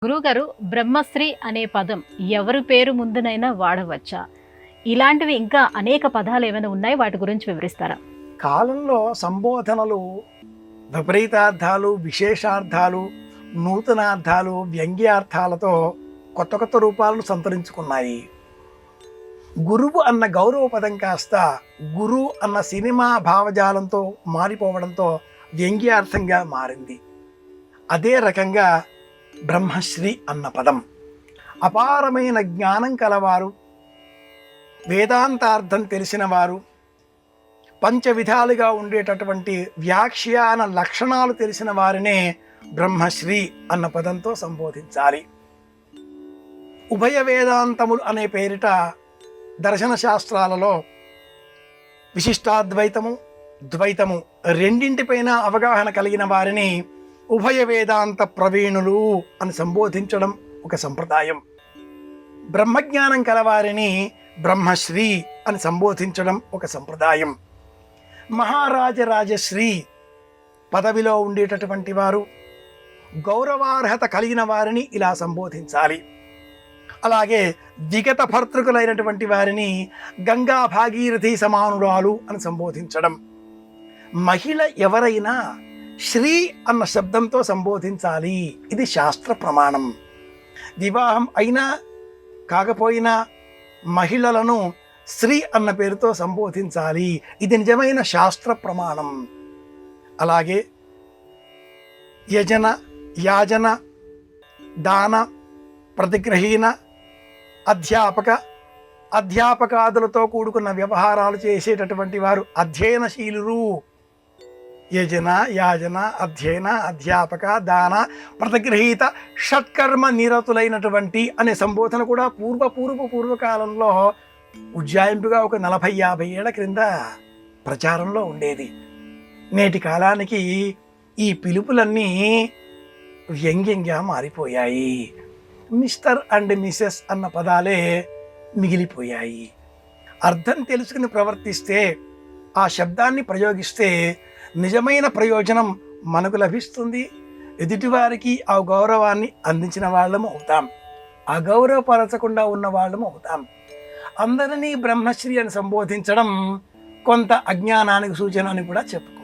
గురువుగారు, బ్రహ్మశ్రీ అనే పదం ఎవరి పేరు ముందునైనా వాడవచ్చా? ఇలాంటివి ఇంకా అనేక పదాలు ఏమైనా ఉన్నాయి? వాటి గురించి వివరిస్తారా? కాలంలో సంబోధనలు విపరీతార్థాలు, విశేషార్థాలు, నూతనార్థాలు, వ్యంగ్యార్థాలతో కొత్త కొత్త రూపాలను సంతరించుకున్నాయి. గురువు అన్న గౌరవ పదం కాస్త గురు అన్న సినిమా భావజాలంతో మారిపోవడంతో వ్యంగ్యార్థంగా మారింది. అదే రకంగా బ్రహ్మశ్రీ అన్న పదం అపారమైన జ్ఞానం కలవారు, వేదాంతార్థం తెలిసిన వారు, పంచవిధాలుగా ఉండేటటువంటి వ్యాఖ్యాన లక్షణాలు తెలిసిన వారినే బ్రహ్మశ్రీ అన్న పదంతో సంబోధించాలి. ఉభయ వేదాంతములు అనే పేరిట దర్శన శాస్త్రాలలో విశిష్టాద్వైతము, ద్వైతము రెండింటిపైన అవగాహన కలిగిన వారిని ఉభయ వేదాంత ప్రవీణులు అని సంబోధించడం ఒక సంప్రదాయం. బ్రహ్మజ్ఞానం కలవారిని బ్రహ్మశ్రీ అని సంబోధించడం ఒక సంప్రదాయం. మహారాజరాజశ్రీ పదవిలో ఉండేటటువంటి వారు, గౌరవార్హత కలిగిన వారిని ఇలా సంబోధించాలి. అలాగే విగత భర్తృకులైనటువంటి వారిని గంగా భాగీరథి సమానురాలు అని సంబోధించడం. మహిళ ఎవరైనా శ్రీ అన్న శబ్దంతో సంబోధించాలి. ఇది శాస్త్ర ప్రమాణం. వివాహం అయినా కాకపోయినా మహిళలను స్త్రీ అన్న పేరుతో సంబోధించాలి. ఇది నిజమైన శాస్త్ర ప్రమాణం. అలాగే యజన, యాజన, దాన, ప్రతిగ్రహీన, అధ్యాపకాదులతో కూడుకున్న వ్యవహారాలు చేసేటటువంటి వారు అధ్యయనశీలురు. యజన, యాజన, అధ్యయన, అధ్యాపక, దాన, ప్రతిగ్రహీత, షట్కర్మ నిరతులైనటువంటి అనే సంబోధన కూడా పూర్వకాలంలో ఉజ్జాయింపుగా ఒక 40-50 ఏళ్ల క్రింద ప్రచారంలో ఉండేది. నేటి కాలానికి ఈ పిలుపులన్నీ వ్యంగ్యంగా మారిపోయాయి. మిస్టర్ అండ్ మిసెస్ అన్న పదాలే మిగిలిపోయాయి. అర్థం తెలుసుకుని ప్రవర్తిస్తే, ఆ శబ్దాన్ని ప్రయోగిస్తే నిజమైన ప్రయోజనం మనకు లభిస్తుంది. ఎదుటివారికి ఆ గౌరవాన్ని అందించిన వాళ్ళము అవుతాం, అగౌరవపరచకుండా ఉన్న వాళ్ళము అవుతాం. అందరినీ బ్రహ్మశ్రీ అని సంబోధించడం కొంత అజ్ఞానానికి సూచన అని కూడా చెప్పుకోవచ్చు.